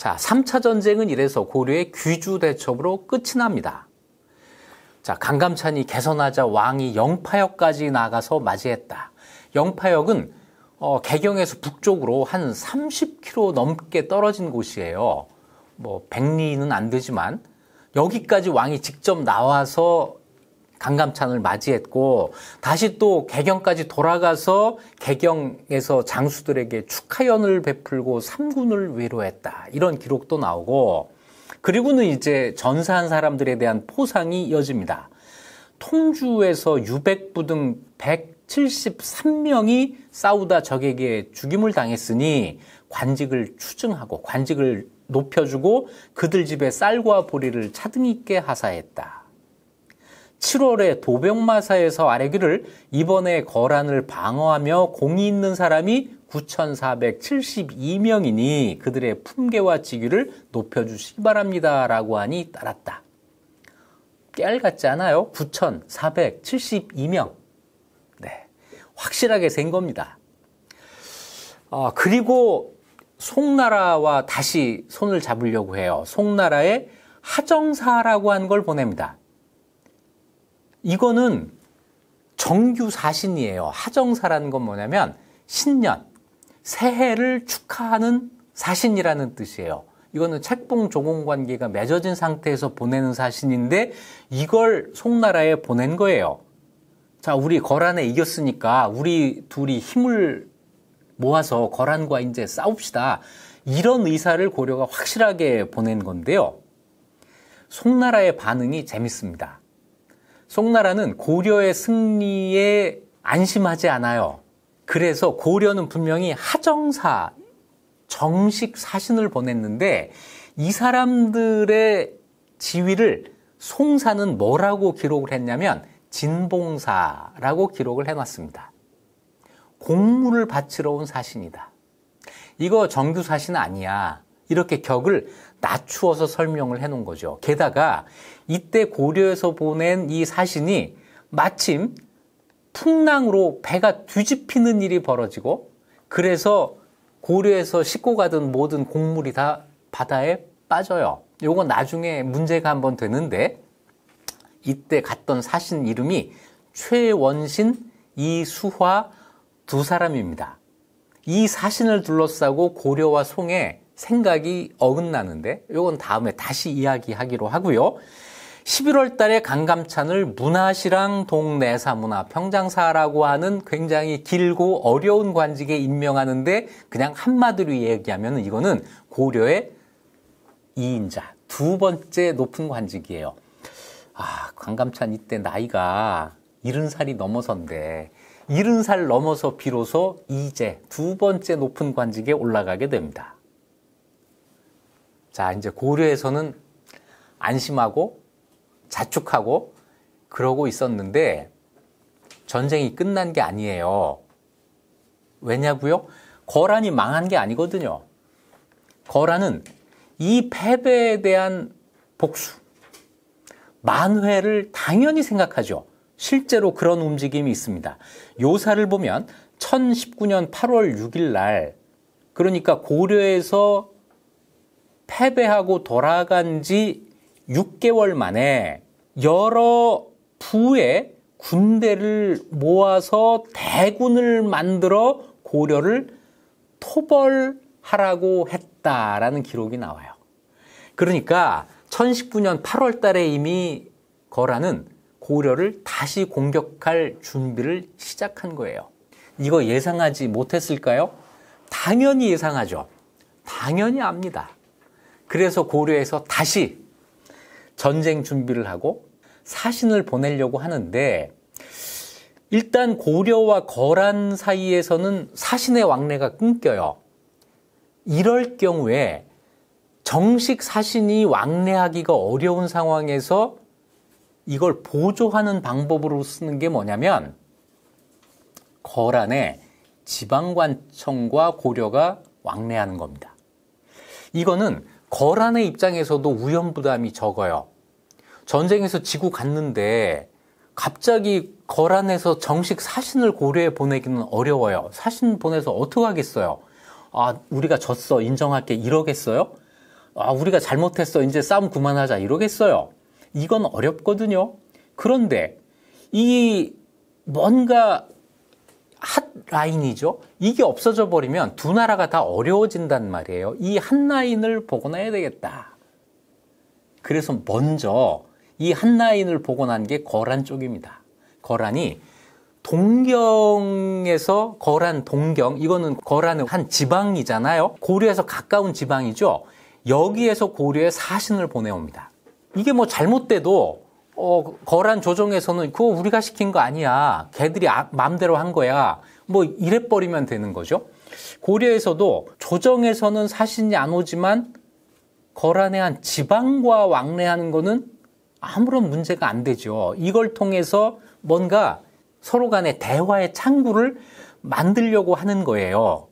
자, 3차 전쟁은 이래서 고려의 귀주대첩으로 끝이 납니다. 자, 강감찬이 개선하자 왕이 영파역까지 나가서 맞이했다. 영파역은 개경에서 북쪽으로 한 30km 넘게 떨어진 곳이에요. 뭐 100리는 안 되지만 여기까지 왕이 직접 나와서 강감찬을 맞이했고, 다시 또 개경까지 돌아가서 개경에서 장수들에게 축하연을 베풀고 삼군을 위로했다. 이런 기록도 나오고, 그리고는 이제 전사한 사람들에 대한 포상이 이어집니다. 통주에서 유백부 등 173명이 싸우다 적에게 죽임을 당했으니 관직을 추증하고 관직을 높여주고 그들 집에 쌀과 보리를 차등 있게 하사했다. 7월에 도병마사에서 아뢰기를 이번에 거란을 방어하며 공이 있는 사람이 9,472명이니 그들의 품계와 직위를 높여주시기 바랍니다. 라고 하니 따랐다. 깨알 같지 않아요? 9,472명. 네, 확실하게 센 겁니다. 그리고 송나라와 다시 손을 잡으려고 해요. 송나라에 하정사라고 한 걸 보냅니다. 이거는 정규 사신이에요. 하정사라는 건 뭐냐면 신년, 새해를 축하하는 사신이라는 뜻이에요. 이거는 책봉 조공 관계가 맺어진 상태에서 보내는 사신인데 이걸 송나라에 보낸 거예요. 자, 우리 거란에 이겼으니까 우리 둘이 힘을 모아서 거란과 이제 싸웁시다. 이런 의사를 고려가 확실하게 보낸 건데요. 송나라의 반응이 재밌습니다. 송나라는 고려의 승리에 안심하지 않아요. 그래서 고려는 분명히 하정사, 정식 사신을 보냈는데 이 사람들의 지위를 송사는 뭐라고 기록을 했냐면 진봉사라고 기록을 해놨습니다. 공무를 바치러 온 사신이다. 이거 정규 사신 아니야. 이렇게 격을 낮추어서 설명을 해놓은 거죠. 게다가 이때 고려에서 보낸 이 사신이 마침 풍랑으로 배가 뒤집히는 일이 벌어지고 그래서 고려에서 싣고 가던 모든 곡물이 다 바다에 빠져요. 요거 나중에 문제가 한번 되는데 이때 갔던 사신 이름이 최원신, 이수화 두 사람입니다. 이 사신을 둘러싸고 고려와 송의 생각이 어긋나는데 요건 다음에 다시 이야기하기로 하고요. 11월 달에 강감찬을 문화시랑 동내사문화 평장사라고 하는 굉장히 길고 어려운 관직에 임명하는데 그냥 한마디로 얘기하면 이거는 고려의 2인자, 두 번째 높은 관직이에요. 강감찬 이때 나이가 70살이 넘어서인데 70살 넘어서 비로소 이제 두 번째 높은 관직에 올라가게 됩니다. 자, 이제 고려에서는 안심하고 자축하고 그러고 있었는데 전쟁이 끝난 게 아니에요. 왜냐고요? 거란이 망한 게 아니거든요. 거란은 이 패배에 대한 복수, 만회를 당연히 생각하죠. 실제로 그런 움직임이 있습니다. 요사를 보면 1019년 8월 6일 날, 그러니까 고려에서 패배하고 돌아간 지 6개월 만에 여러 부의 군대를 모아서 대군을 만들어 고려를 토벌하라고 했다라는 기록이 나와요. 그러니까 1019년 8월 달에 이미 거란은 고려를 다시 공격할 준비를 시작한 거예요. 이거 예상하지 못했을까요? 당연히 예상하죠. 당연히 압니다. 그래서 고려에서 다시 전쟁 준비를 하고 사신을 보내려고 하는데 일단 고려와 거란 사이에서는 사신의 왕래가 끊겨요. 이럴 경우에 정식 사신이 왕래하기가 어려운 상황에서 이걸 보조하는 방법으로 쓰는 게 뭐냐면 거란의 지방관청과 고려가 왕래하는 겁니다. 이거는 거란의 입장에서도 위험부담이 적어요. 전쟁에서 지고 갔는데 갑자기 거란에서 정식 사신을 고려에 보내기는 어려워요. 사신 보내서 어떡하겠어요? 우리가 졌어, 인정할게, 이러겠어요? 우리가 잘못했어. 이제 싸움 그만하자. 이러겠어요. 이건 어렵거든요. 그런데 이 뭔가 핫라인이죠. 이게 없어져 버리면 두 나라가 다 어려워진단 말이에요. 이 한 라인을 복원해야 되겠다. 그래서 먼저 이 한 라인을 복원한 게 거란 쪽입니다. 거란이 동경에서 거란 동경, 이거는 거란은 한 지방이잖아요. 고려에서 가까운 지방이죠. 여기에서 고려에 사신을 보내옵니다. 이게 뭐 잘못돼도 거란 조정에서는 그거 우리가 시킨 거 아니야. 걔들이 마음대로 한 거야. 뭐 이래버리면 되는 거죠. 고려에서도 조정에서는 사신이 안 오지만 거란의 한 지방과 왕래하는 거는 아무런 문제가 안 되죠. 이걸 통해서 뭔가 서로 간의 대화의 창구를 만들려고 하는 거예요.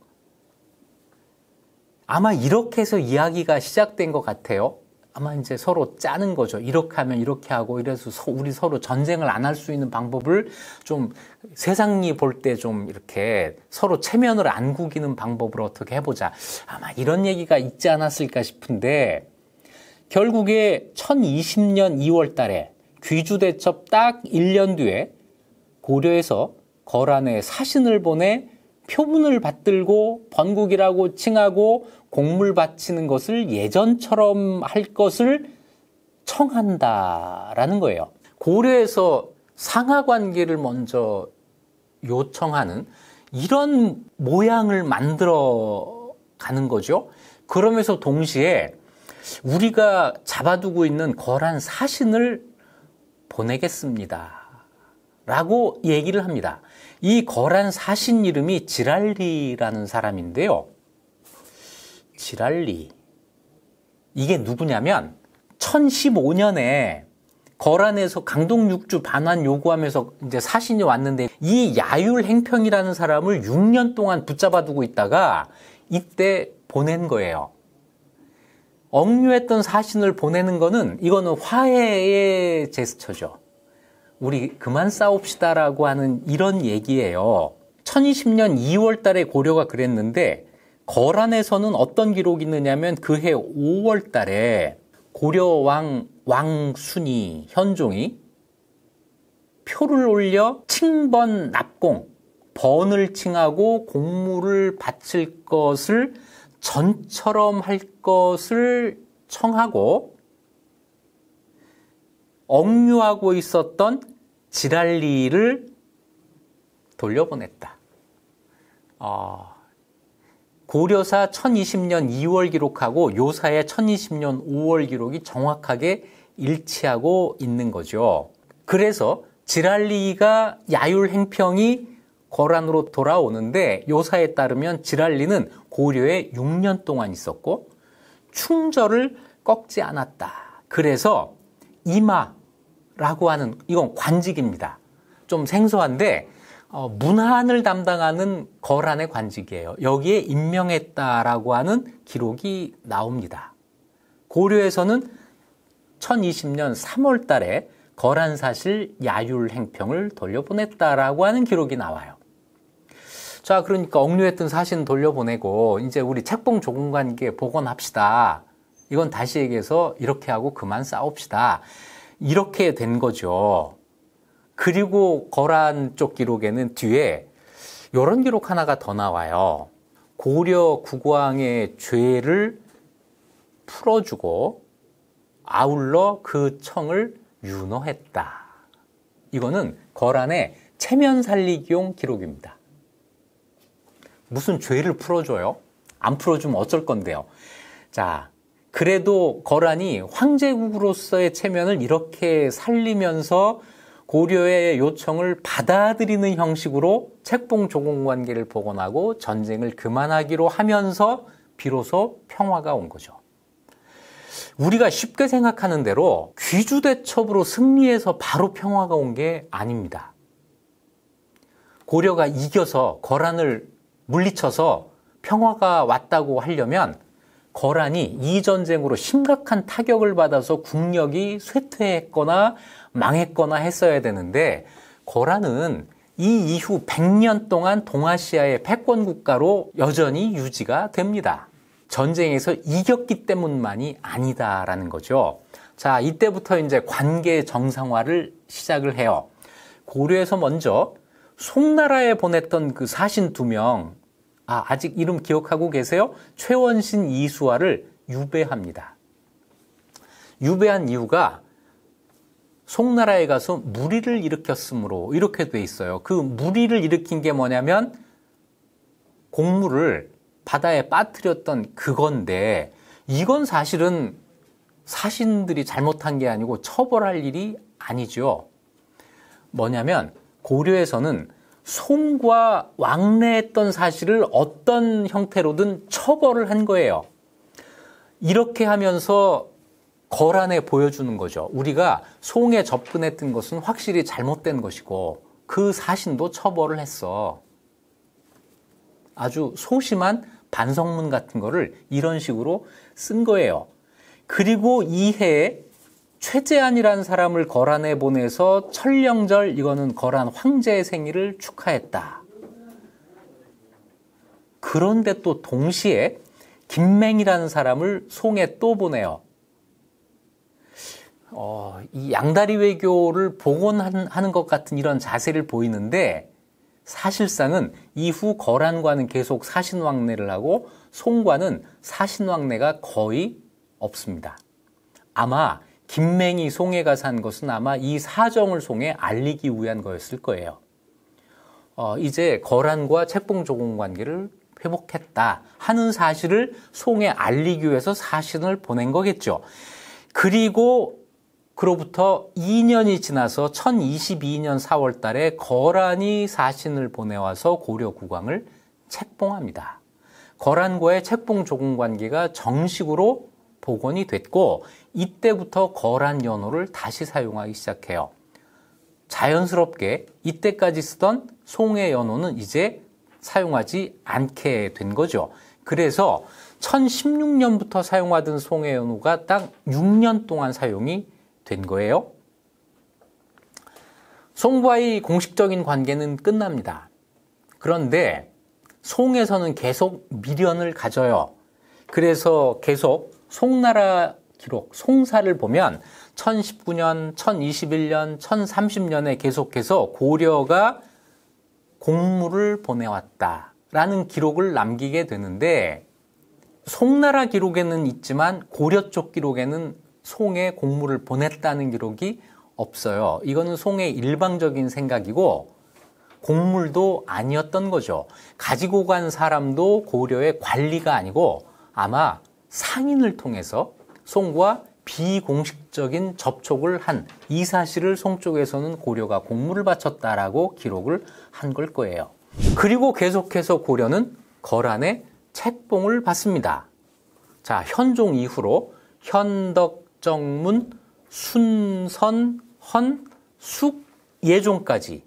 아마 이렇게 해서 이야기가 시작된 것 같아요. 아마 이제 서로 짜는 거죠. 이렇게 하면 이렇게 하고 이래서 우리 서로 전쟁을 안 할 수 있는 방법을 좀 세상이 볼 때 좀 이렇게 서로 체면을 안 구기는 방법을 어떻게 해보자. 아마 이런 얘기가 있지 않았을까 싶은데 결국에 1020년 2월 달에 귀주대첩 딱 1년 뒤에 고려에서 거란에 사신을 보내 표문을 받들고 번국이라고 칭하고 공물 바치는 것을 예전처럼 할 것을 청한다라는 거예요. 고려에서 상하 관계를 먼저 요청하는 이런 모양을 만들어 가는 거죠. 그러면서 동시에 우리가 잡아두고 있는 거란 사신을 보내겠습니다. 라고 얘기를 합니다. 이 거란 사신 이름이 지랄리라는 사람인데요. 지랄리. 이게 누구냐면 1015년에 거란에서 강동육주 반환 요구하면서 이제 사신이 왔는데 이 야율행평이라는 사람을 6년 동안 붙잡아두고 있다가 이때 보낸 거예요. 억류했던 사신을 보내는 거는 이거는 화해의 제스처죠. 우리 그만 싸웁시다라고 하는 이런 얘기예요. 1020년 2월 달에 고려가 그랬는데 거란에서는 어떤 기록이 있느냐면 그해 5월 달에 고려 왕순이 현종이 표를 올려 칭번 납공, 번을 칭하고 공물을 바칠 것을 전처럼 할 것을 청하고 억류하고 있었던 지랄리를 돌려보냈다. 고려사 1020년 2월 기록하고 요사의 1020년 5월 기록이 정확하게 일치하고 있는 거죠. 그래서 지랄리가 야율행평이 거란으로 돌아오는데 요사에 따르면 지랄리는 고려에 6년 동안 있었고 충절을 꺾지 않았다. 그래서 이마라고 하는 이건 관직입니다. 좀 생소한데 문한을 담당하는 거란의 관직이에요. 여기에 임명했다라고 하는 기록이 나옵니다. 고려에서는 1020년 3월 달에 거란사실 야율행평을 돌려보냈다라고 하는 기록이 나와요. 자, 그러니까 억류했던 사신 돌려보내고 이제 우리 책봉 조공관계 복원합시다. 이건 다시 얘기해서 이렇게 하고 그만 싸웁시다. 이렇게 된 거죠. 그리고 거란 쪽 기록에는 뒤에 이런 기록 하나가 더 나와요. 고려 국왕의 죄를 풀어주고 아울러 그 청을 윤호했다. 이거는 거란의 체면 살리기용 기록입니다. 무슨 죄를 풀어줘요? 안 풀어주면 어쩔 건데요. 자, 그래도 거란이 황제국으로서의 체면을 이렇게 살리면서 고려의 요청을 받아들이는 형식으로 책봉 조공관계를 복원하고 전쟁을 그만하기로 하면서 비로소 평화가 온 거죠. 우리가 쉽게 생각하는 대로 귀주대첩으로 승리해서 바로 평화가 온 게 아닙니다. 고려가 이겨서 거란을 물리쳐서 평화가 왔다고 하려면 거란이 이 전쟁으로 심각한 타격을 받아서 국력이 쇠퇴했거나 망했거나 했어야 되는데 거란은 이 이후 100년 동안 동아시아의 패권 국가로 여전히 유지가 됩니다. 전쟁에서 이겼기 때문만이 아니다라는 거죠. 자, 이때부터 이제 관계 정상화를 시작을 해요. 고려에서 먼저 송나라에 보냈던 그 사신 2명, 아직 이름 기억하고 계세요? 최원신, 이수화를 유배합니다. 유배한 이유가 송나라에 가서 무리를 일으켰으므로 이렇게 돼 있어요. 그 무리를 일으킨 게 뭐냐면 곡물을 바다에 빠뜨렸던 그건데, 이건 사실은 사신들이 잘못한 게 아니고 처벌할 일이 아니죠. 뭐냐면 고려에서는 송과 왕래했던 사실을 어떤 형태로든 처벌을 한 거예요. 이렇게 하면서 거란에 보여주는 거죠. 우리가 송에 접근했던 것은 확실히 잘못된 것이고 그 사신도 처벌을 했어. 아주 소심한 반성문 같은 거를 이런 식으로 쓴 거예요. 그리고 이해에 최재안이라는 사람을 거란에 보내서 천령절, 이거는 거란 황제의 생일을 축하했다. 그런데 또 동시에 김맹이라는 사람을 송에 또 보내요. 이 양다리 외교를 복원하는 것 같은 이런 자세를 보이는데, 사실상은 이후 거란과는 계속 사신왕래를 하고 송과는 사신왕래가 거의 없습니다. 아마 김맹이 송에 가서 한 것은 아마 이 사정을 송에 알리기 위한 거였을 거예요. 이제 거란과 책봉조공 관계를 회복했다 하는 사실을 송에 알리기 위해서 사신을 보낸 거겠죠. 그리고 그로부터 2년이 지나서 1022년 4월 달에 거란이 사신을 보내와서 고려 국왕을 책봉합니다. 거란과의 책봉조공 관계가 정식으로 복원이 됐고, 이때부터 거란 연호를 다시 사용하기 시작해요. 자연스럽게 이때까지 쓰던 송의 연호는 이제 사용하지 않게 된 거죠. 그래서 1016년부터 사용하던 송의 연호가 딱 6년 동안 사용이 된 거예요. 송과의 공식적인 관계는 끝납니다. 그런데 송에서는 계속 미련을 가져요. 그래서 계속 송나라 기록, 송사를 보면 1019년, 1021년, 1030년에 계속해서 고려가 공물을 보내왔다라는 기록을 남기게 되는데, 송나라 기록에는 있지만 고려 쪽 기록에는 송에 공물을 보냈다는 기록이 없어요. 이거는 송의 일방적인 생각이고 공물도 아니었던 거죠. 가지고 간 사람도 고려의 관리가 아니고 아마 상인을 통해서 송과 비공식적인 접촉을 한 이 사실을 송 쪽에서는 고려가 공물을 바쳤다라고 기록을 한 걸 거예요. 그리고 계속해서 고려는 거란의 책봉을 받습니다. 자, 현종 이후로 현덕정문, 순선, 헌, 숙, 예종까지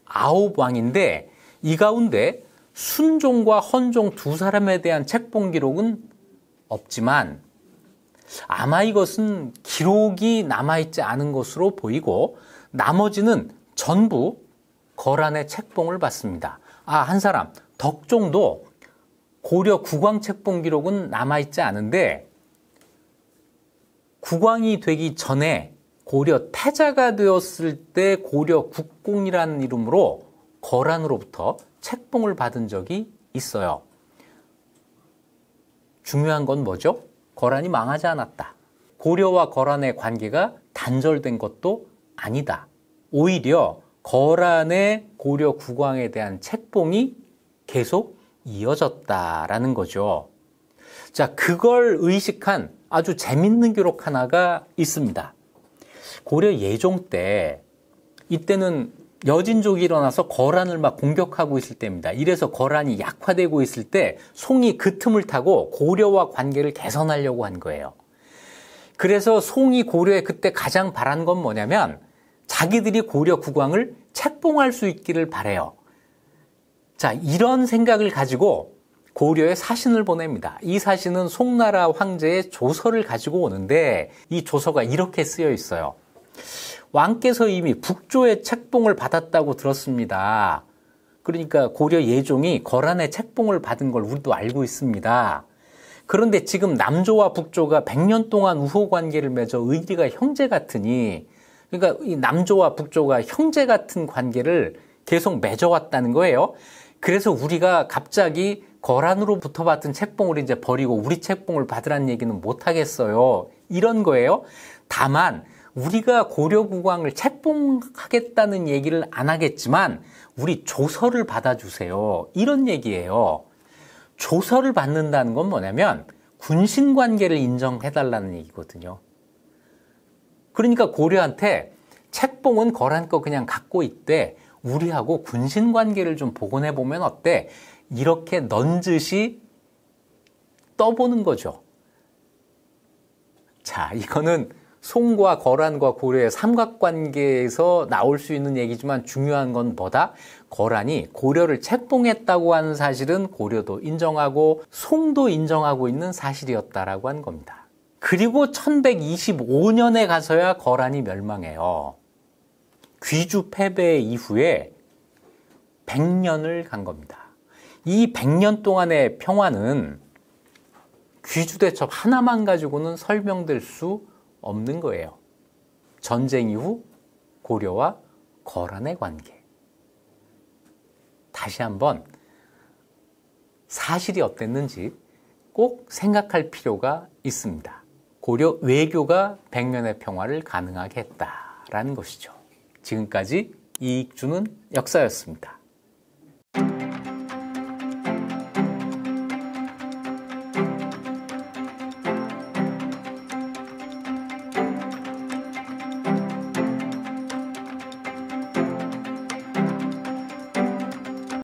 9왕인데, 이 가운데 순종과 헌종 2사람에 대한 책봉 기록은 없지만 아마 이것은 기록이 남아있지 않은 것으로 보이고, 나머지는 전부 거란의 책봉을 받습니다. 한 사람, 덕종도 고려 국왕 책봉 기록은 남아있지 않은데, 국왕이 되기 전에 고려 태자가 되었을 때 고려 국공이라는 이름으로 거란으로부터 책봉을 받은 적이 있어요. 중요한 건 뭐죠? 거란이 망하지 않았다. 고려와 거란의 관계가 단절된 것도 아니다. 오히려 거란의 고려 국왕에 대한 책봉이 계속 이어졌다라는 거죠. 자, 그걸 의식한 아주 재밌는 기록 하나가 있습니다. 고려 예종 때, 이때는 여진족이 일어나서 거란을 막 공격하고 있을 때입니다. 이래서 거란이 약화되고 있을 때 송이 그 틈을 타고 고려와 관계를 개선하려고 한 거예요. 그래서 송이 고려에 그때 가장 바란 건 뭐냐면 자기들이 고려 국왕을 책봉할 수 있기를 바래요. 자, 이런 생각을 가지고 고려에 사신을 보냅니다. 이 사신은 송나라 황제의 조서를 가지고 오는데, 이 조서가 이렇게 쓰여 있어요. 왕께서 이미 북조의 책봉을 받았다고 들었습니다. 그러니까 고려 예종이 거란의 책봉을 받은 걸 우리도 알고 있습니다. 그런데 지금 남조와 북조가 100년 동안 우호 관계를 맺어 의리가 형제 같으니, 그러니까 이 남조와 북조가 형제 같은 관계를 계속 맺어왔다는 거예요. 그래서 우리가 갑자기 거란으로부터 받은 책봉을 이제 버리고 우리 책봉을 받으라는 얘기는 못 하겠어요. 이런 거예요. 다만 우리가 고려국왕을 책봉하겠다는 얘기를 안 하겠지만 우리 조서를 받아주세요. 이런 얘기예요. 조서를 받는다는 건 뭐냐면 군신관계를 인정해달라는 얘기거든요. 그러니까 고려한테 책봉은 거란 거 그냥 갖고 있대. 우리하고 군신관계를 좀 복원해보면 어때? 이렇게 넌지시 떠보는 거죠. 자, 이거는 송과 거란과 고려의 삼각관계에서 나올 수 있는 얘기지만 중요한 건 뭐다? 거란이 고려를 책봉했다고 하는 사실은 고려도 인정하고 송도 인정하고 있는 사실이었다라고 한 겁니다. 그리고 1125년에 가서야 거란이 멸망해요. 귀주 패배 이후에 100년을 간 겁니다. 이 100년 동안의 평화는 귀주대첩 하나만 가지고는 설명될 수 없는 거예요. 전쟁 이후 고려와 거란의 관계. 다시 한번 사실이 어땠는지 꼭 생각할 필요가 있습니다. 고려 외교가 100년의 평화를 가능하게 했다라는 것이죠. 지금까지 이익주는 역사였습니다.